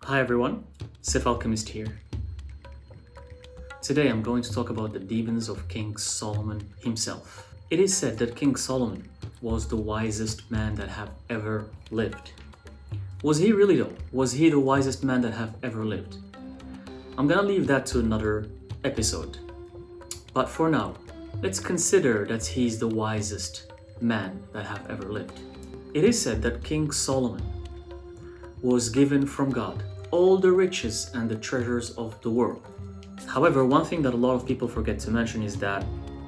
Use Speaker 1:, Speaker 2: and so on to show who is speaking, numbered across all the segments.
Speaker 1: Hi everyone, Alchemist here. Today I'm going to talk about the demons of King Solomon himself. It is said that King Solomon was the wisest man that have ever lived. Was he really though? Was he the wisest man that have ever lived? I'm gonna leave that to another episode. But for now, let's consider that he's the wisest man that have ever lived. It is said that King Solomon was given from God all the riches and the treasures of the world. However, one thing that a lot of people forget to mention is that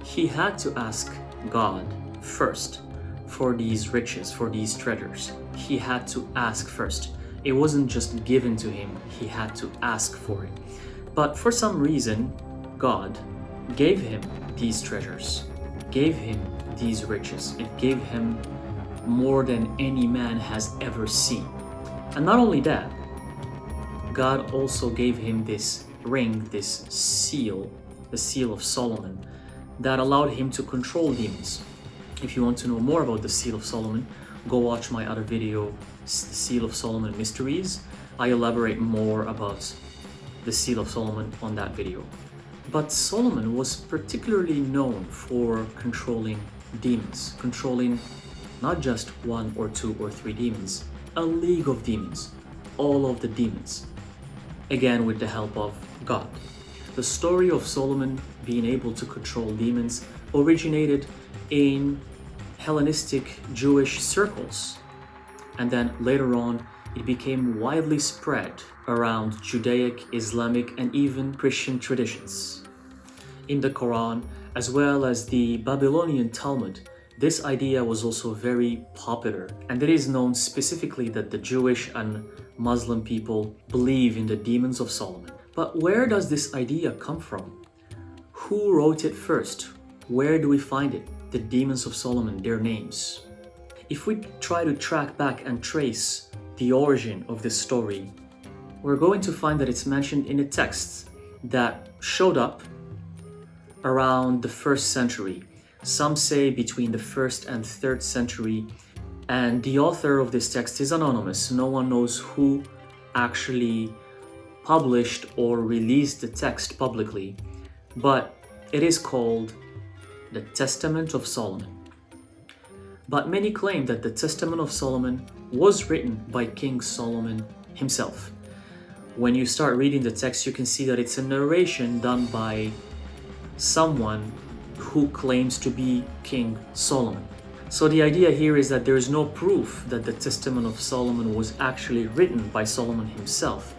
Speaker 1: he had to ask God first for these riches, for these treasures. He had to ask first. It wasn't just given to him, he had to ask for it. But for some reason, God gave him these treasures, gave him these riches. It gave him more than any man has ever seen. And not only that, God also gave him this ring, this seal, the seal of Solomon, that allowed him to control demons. If you want to know more about the seal of Solomon, go watch my other video, the Seal of Solomon Mysteries. I elaborate more about the seal of Solomon on that video. But Solomon was particularly known for controlling demons, controlling not just one or two or three demons, a league of demons, all of the demons, again with the help of God. The story of Solomon being able to control demons originated in Hellenistic Jewish circles, and then later on it became widely spread around Judaic, Islamic, and even Christian traditions. In the Quran, as well as the Babylonian Talmud, this idea was also very popular, and it is known specifically that the Jewish and Muslim people believe in the demons of Solomon. But where does this idea come from? Who wrote it first? Where do we find it? The demons of Solomon, their names. If we try to track back and trace the origin of this story, we're going to find that it's mentioned in a text that showed up around the 1st century. Some say between the 1st and 3rd century, and the author of this text is anonymous. No one knows who actually published or released the text publicly, but it is called the Testament of Solomon. But many claim that the Testament of Solomon was written by King Solomon himself. When you start reading the text, you can see that it's a narration done by someone who claims to be King Solomon. So the idea here is that there is no proof that the Testament of Solomon was actually written by Solomon himself,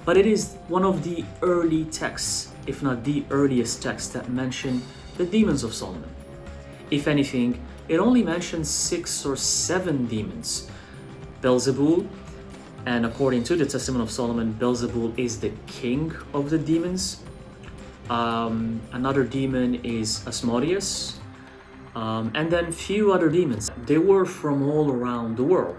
Speaker 1: but it is one of the early texts, if not the earliest text, that mention the demons of Solomon. If anything, it only mentions 6 or 7 demons. Beelzebul, and according to the Testament of Solomon, Beelzebul is the king of the demons. Another demon is Asmodeus, and then few other demons. They were from all around the world.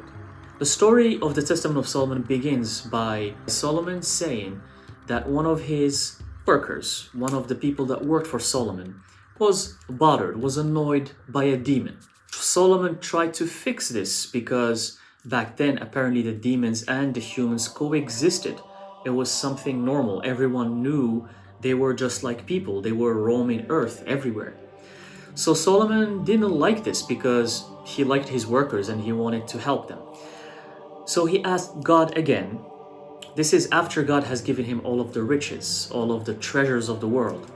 Speaker 1: The story of the Testament of Solomon begins by Solomon saying that one of his workers, one of the people that worked for Solomon, was bothered, was annoyed by a demon. Solomon tried to fix this because back then apparently the demons and the humans coexisted. It was something normal. Everyone knew they were just like people. They were roaming earth everywhere. So Solomon didn't like this because he liked his workers and he wanted to help them. So he asked God again. This is after God has given him all of the riches, all of the treasures of the world.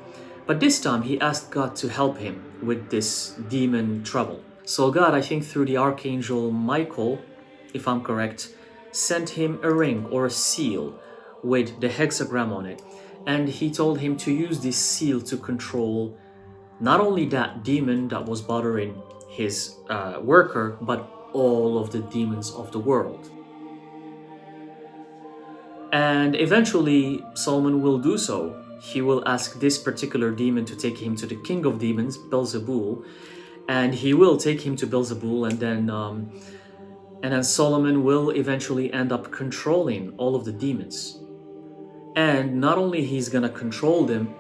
Speaker 1: But this time he asked God to help him with this demon trouble. So God, I think through the Archangel Michael, if I'm correct, sent him a ring or a seal with the hexagram on it. And he told him to use this seal to control not only that demon that was bothering his worker, but all of the demons of the world. And eventually Solomon will do so. He will ask this particular demon to take him to the king of demons, Beelzebul, and he will take him to Beelzebul, and then Solomon will eventually end up controlling all of the demons. And not only he's gonna control them,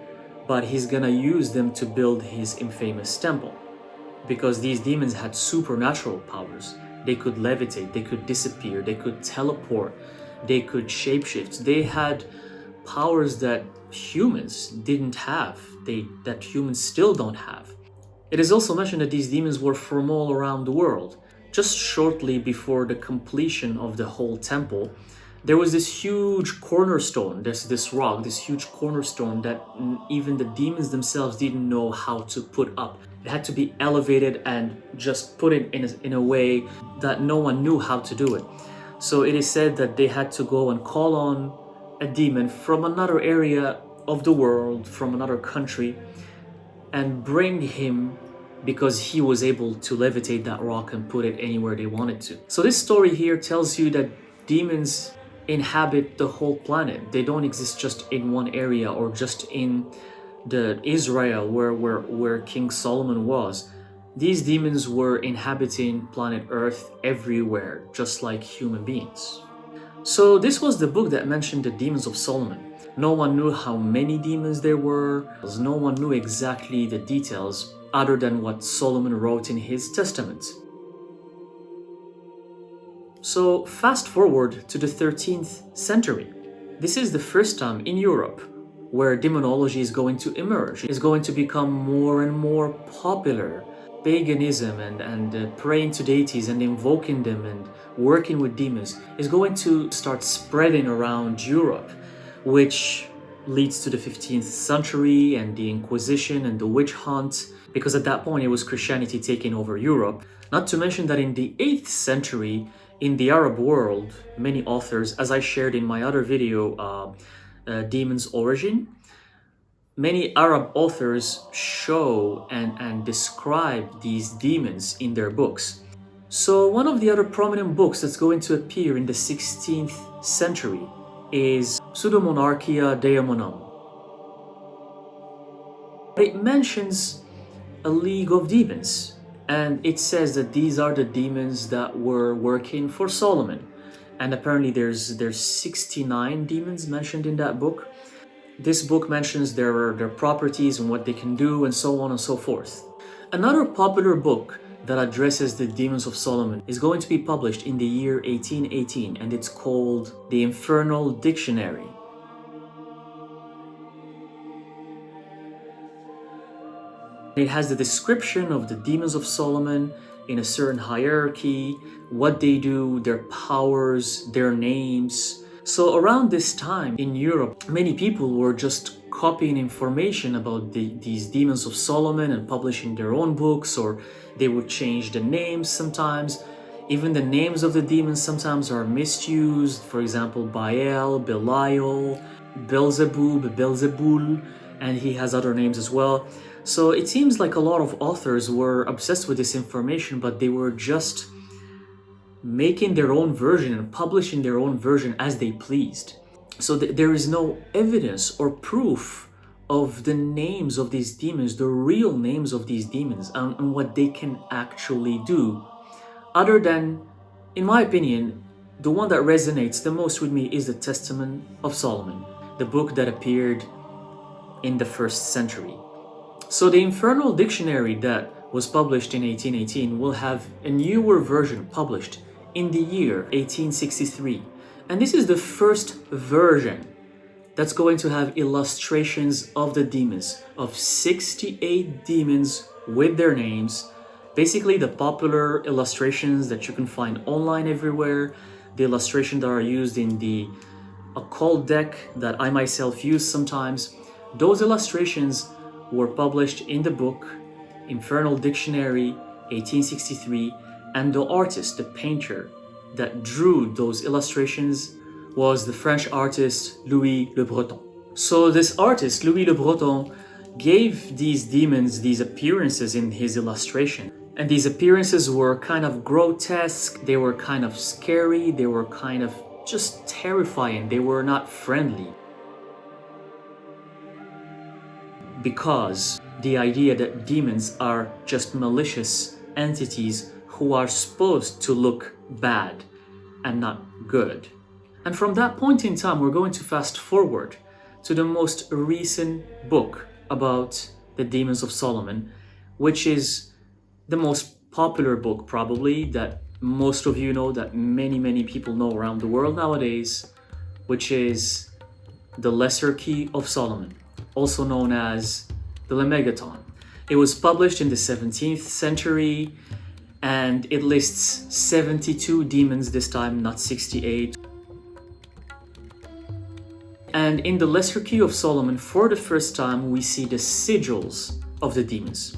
Speaker 1: but he's gonna use them to build his infamous temple. Because these demons had supernatural powers. They could levitate, they could disappear, they could teleport, They could shapeshift. They had powers that humans didn't have, that humans still don't have. It is also mentioned that these demons were from all around the world. Just shortly before the completion of the whole temple, there was this huge cornerstone, there's this rock, this huge cornerstone that even the demons themselves didn't know how to put up. It had to be elevated and just put it in a way that no one knew how to do it. So it is said that they had to go and call on a demon from another area of the world, from another country, and bring him, because he was able to levitate that rock and put it anywhere they wanted to. So this story here tells you that demons inhabit the whole planet. They don't exist just in one area or just in the Israel where King Solomon was. These demons were inhabiting planet Earth everywhere, just like human beings. So this was the book that mentioned the demons of Solomon. No one knew how many demons there were. No one knew exactly the details other than what Solomon wrote in his testament. So fast forward to the 13th century. This is the first time in Europe where demonology is going to emerge. It's going to become more and more popular. Paganism and praying to deities and invoking them and working with demons is going to start spreading around Europe, which leads to the 15th century and the Inquisition and the witch hunt, because at that point it was Christianity taking over Europe. Not to mention that in the 8th century, in the Arab world, many authors, as I shared in my other video, Demon's Origin, many Arab authors show and describe these demons in their books. So one of the other prominent books that's going to appear in the 16th century is Pseudomonarchia Daemonum. It mentions a league of demons, and it says that these are the demons that were working for Solomon. And apparently there's 69 demons mentioned in that book. This book mentions their properties and what they can do and so on and so forth. Another popular book that addresses the demons of Solomon is going to be published in the year 1818, and it's called The Infernal Dictionary. It has the description of the demons of Solomon in a certain hierarchy, what they do, their powers, their names. So around this time in Europe, many people were just copying information about these demons of Solomon and publishing their own books, or they would change the names sometimes. Even the names of the demons sometimes are misused. For example, Baal, Belial, Beelzebub, Beelzebul, and he has other names as well. So it seems like a lot of authors were obsessed with this information, but they were just making their own version and publishing their own version as they pleased. So there is no evidence or proof of the names of these demons, the real names of these demons, and what they can actually do. Other than, in my opinion, the one that resonates the most with me is the Testament of Solomon, the book that appeared in the 1st century. So the Infernal Dictionary that was published in 1818 will have a newer version published in the year 1863. And this is the first version that's going to have illustrations of the demons, of 68 demons with their names. Basically the popular illustrations that you can find online everywhere, the illustrations that are used in the Occult deck that I myself use sometimes. Those illustrations were published in the book Infernal Dictionary 1863, and the artist, the painter that drew those illustrations was the French artist Louis Le Breton. So this artist, Louis Le Breton, gave these demons these appearances in his illustration. And these appearances were kind of grotesque, they were kind of scary, they were kind of just terrifying, they were not friendly. Because the idea that demons are just malicious entities who are supposed to look bad and not good. And from that point in time, we're going to fast forward to the most recent book about the demons of Solomon, which is the most popular book probably that most of you know, that many people know around the world nowadays, which is the Lesser Key of Solomon, also known as the Lemegeton. It was published in the 17th century, and it lists 72 demons this time, not 68. And in the Lesser Key of Solomon, for the first time, we see the sigils of the demons.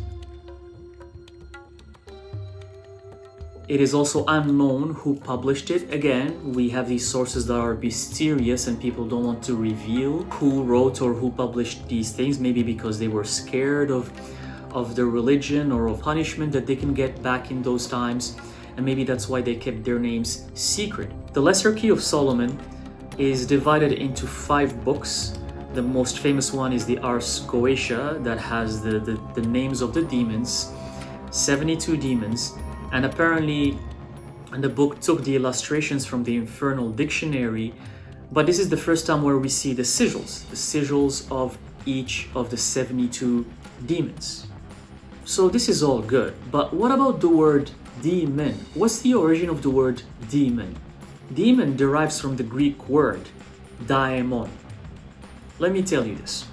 Speaker 1: It is also unknown who published it. Again, we have these sources that are mysterious and people don't want to reveal who wrote or who published these things, maybe because they were scared of their religion or of punishment that they can get back in those times, and maybe that's why they kept their names secret. The Lesser Key of Solomon is divided into 5 books. The most famous one is the Ars Goetia, that has the names of the demons, 72 demons, and apparently the book took the illustrations from the Infernal Dictionary, but this is the first time where we see the sigils of each of the 72 demons. So this is all good, but what about the word demon? What's the origin of the word demon? Demon derives from the Greek word daemon. Let me tell you this.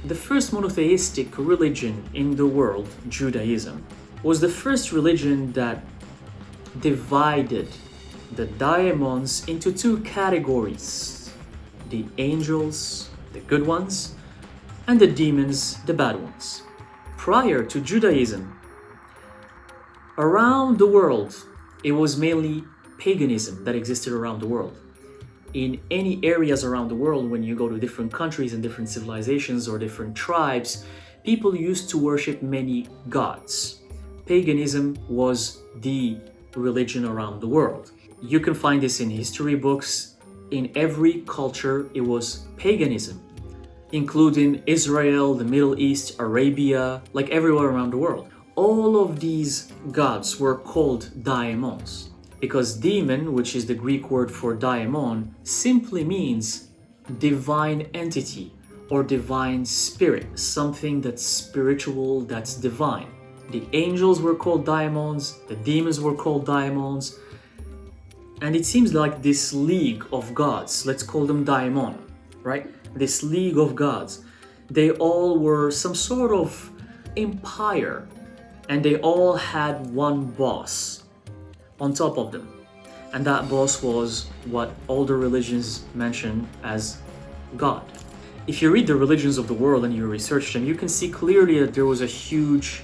Speaker 1: The first monotheistic religion in the world, Judaism, was the first religion that divided the daemons into 2 categories: the angels, the good ones, and the demons, the bad ones. Prior to Judaism, around the world, it was mainly paganism that existed around the world. In any areas around the world, when you go to different countries and different civilizations or different tribes, people used to worship many gods. Paganism was the religion around the world. You can find this in history books. In every culture, it was paganism, including Israel, the Middle East, Arabia, like everywhere around the world. All of these gods were called daemons, because demon, which is the Greek word for daemon, simply means divine entity or divine spirit, something that's spiritual, that's divine. The angels were called daemons, the demons were called daemons, and it seems like this league of gods, let's call them daemon, right? This league of gods, they all were some sort of empire, and they all had one boss on top of them, and that boss was what all the religions mention as God. If you read the religions of the world and you research them, you can see clearly that there was a huge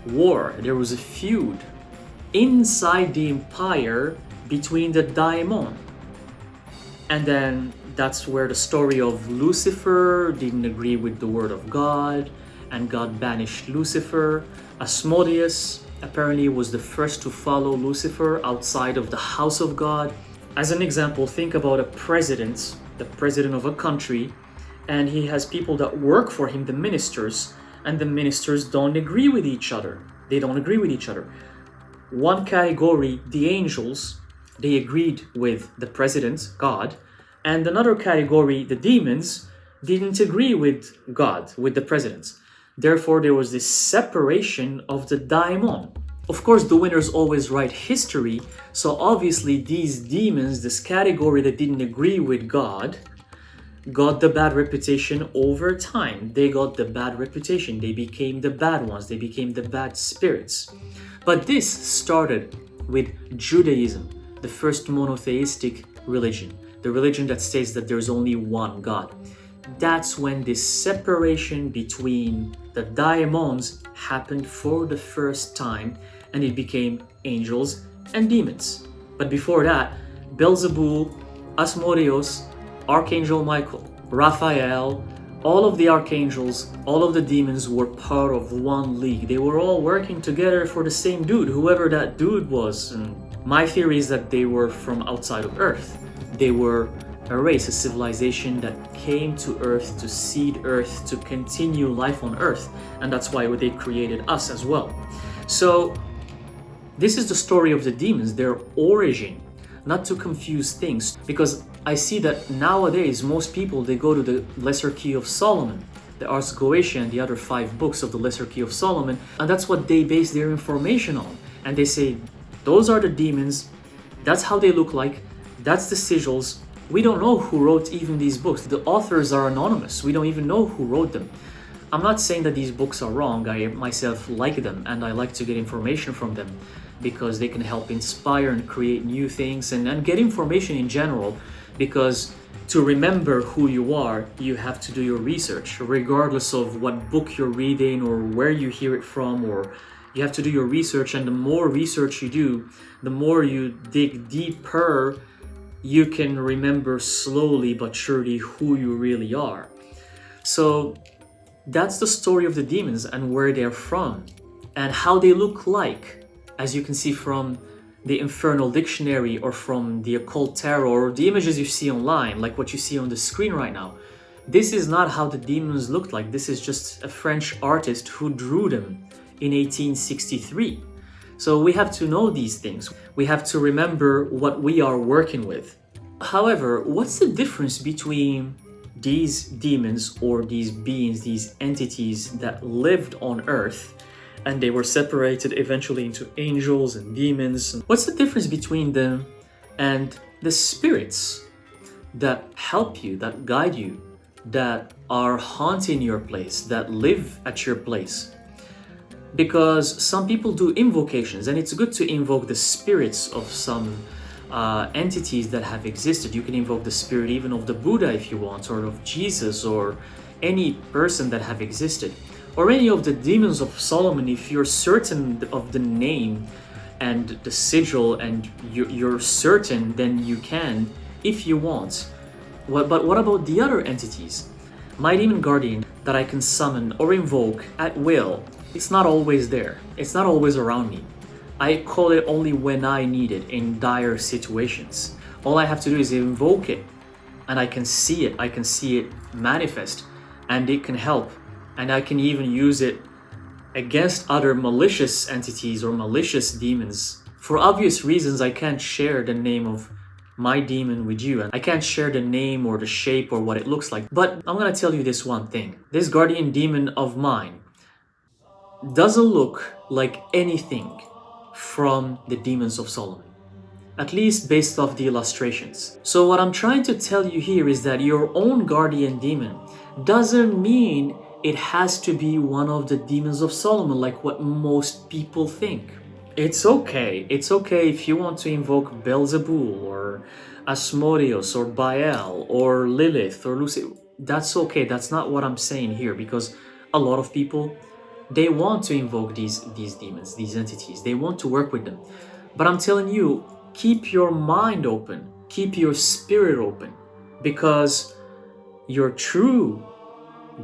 Speaker 1: war, there was a feud inside the empire between the daemon. And then that's where the story of Lucifer didn't agree with the word of God, and God banished Lucifer. Asmodeus apparently was the first to follow Lucifer outside of the house of God. As an example, think about the president of a country, and he has people that work for him, the ministers, and the ministers don't agree with each other. They don't agree with each other. One category, the angels, they agreed with the president, God, and another category, the demons, didn't agree with God, with the president. Therefore, there was this separation of the daemon. Of course, the winners always write history, so obviously these demons, this category that didn't agree with God, got the bad reputation over time. They got the bad reputation. They became the bad ones. They became the bad spirits. But this started with Judaism, the first monotheistic religion, the religion that states that there's only one God. That's when this separation between the daemons happened for the first time, and it became angels and demons. But before that, Beelzebul, Asmodeus, Archangel Michael, Raphael, all of the archangels, all of the demons were part of one league. They were all working together for the same dude, whoever that dude was. And my theory is that they were from outside of Earth. They were a race, a civilization that came to Earth to seed Earth, to continue life on Earth. And that's why they created us as well. So this is the story of the demons, their origin. Not to confuse things, because I see that nowadays most people, they go to the Lesser Key of Solomon, the Ars Goetia, and the other 5 books of the Lesser Key of Solomon, and that's what they base their information on. And they say Those are the demons. That's how they look like. That's the sigils. We don't know who wrote even these books. The authors are anonymous. We don't even know who wrote them. I'm not saying that these books are wrong. I myself like them, and I like to get information from them because they can help inspire and create new things and get information in general, because to remember who you are, you have to do your research, regardless of what book you're reading or where you hear it from, or you have to do your research. And the more research you do, the more you dig deeper, you can remember slowly but surely who you really are. So that's the story of the demons and where they're from and how they look like, as you can see from the Infernal Dictionary or from the Occult Tarot or the images you see online, like what you see on the screen right now. This is not how the demons looked like. This is just a French artist who drew them in 1863. So we have to know these things. We have to remember what we are working with. However, what's the difference between these demons or these beings, these entities that lived on Earth and they were separated eventually into angels and demons? What's the difference between them and the spirits that help you, that guide you, that are haunting your place, that live at your place? Because some people do invocations, and it's good to invoke the spirits of some entities that have existed. You can invoke the spirit even of the Buddha if you want, or of Jesus, or any person that have existed, or any of the demons of Solomon if you're certain of the name and the sigil and you're certain, then you can if you want. But what about the other entities? My demon guardian that I can summon or invoke at will, it's not always there. It's not always around me. I call it only when I need it in dire situations. All I have to do is invoke it and I can see it. I can see it manifest and it can help. And I can even use it against other malicious entities or malicious demons. For obvious reasons, I can't share the name of my demon with you, and I can't share the name or the shape or what it looks like. But I'm gonna tell you this one thing. This guardian demon of mine doesn't look like anything from the demons of Solomon, at least based off the illustrations. So what I'm trying to tell you here is that your own guardian demon doesn't mean it has to be one of the demons of Solomon like what most people think. It's okay if you want to invoke Beelzebul or Asmodeus or Baal or Lilith or Lucy. That's okay. That's not what I'm saying here, because a lot of people, they want to invoke these demons, these entities. They want to work with them. But I'm telling you, keep your mind open, keep your spirit open, because your true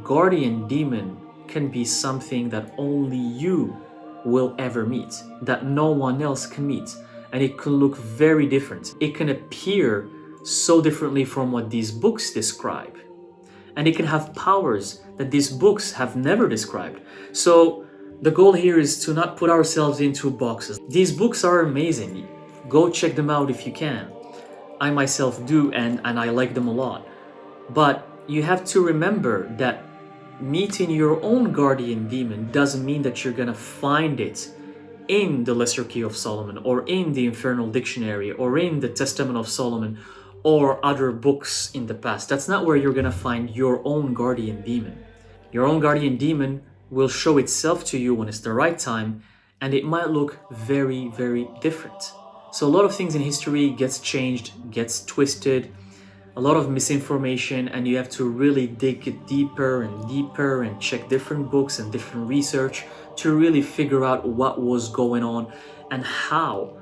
Speaker 1: guardian demon can be something that only you will ever meet, that no one else can meet. And it can look very different. It can appear so differently from what these books describe. And it can have powers that these books have never described. So the goal here is to not put ourselves into boxes. These books are amazing. Go check them out if you can. I myself do, and I like them a lot. But you have to remember that meeting your own guardian demon doesn't mean that you're gonna find it in the Lesser Key of Solomon or in the Infernal Dictionary or in the Testament of Solomon or other books in the past. That's not where you're gonna find your own guardian demon. Your own guardian demon will show itself to you when it's the right time, and it might look very, very different. So a lot of things in history gets changed, gets twisted, a lot of misinformation, and you have to really dig deeper and deeper and check different books and different research to really figure out what was going on and how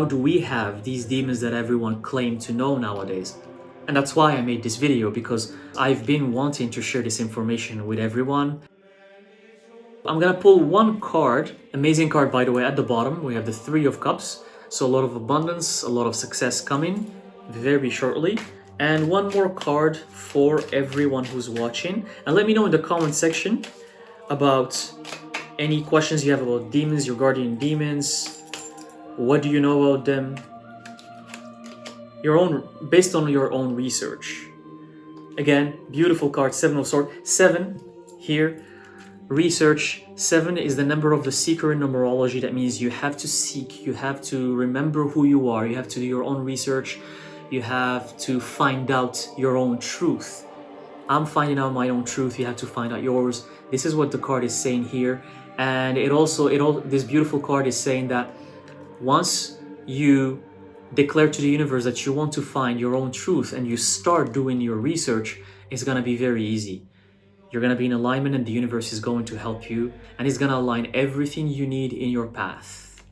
Speaker 1: do we have these demons that everyone claimed to know nowadays. And that's why I made this video, because I've been wanting to share this information with everyone. I'm gonna pull one card, amazing card by the way. At the bottom we have the Three of Cups, so a lot of abundance, a lot of success coming very shortly. And one more card for everyone who's watching. And let me know in the comment section about any questions you have about demons, your guardian demons. What do you know about them? Your own, based on your own research. Again, beautiful card, Seven of Swords. 7 here. research. 7 is the number of the seeker in numerology. That means you have to seek, you have to remember who you are, you have to do your own research, you have to find out your own truth. I'm finding out my own truth, you have to find out yours. This is what the card is saying here. And this beautiful card is saying that once you declare to the universe that you want to find your own truth and you start doing your research, it's going to be very easy. You're going to be in alignment and the universe is going to help you and it's going to align everything you need in your path.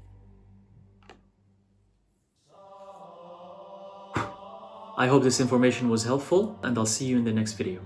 Speaker 1: I hope this information was helpful and I'll see you in the next video.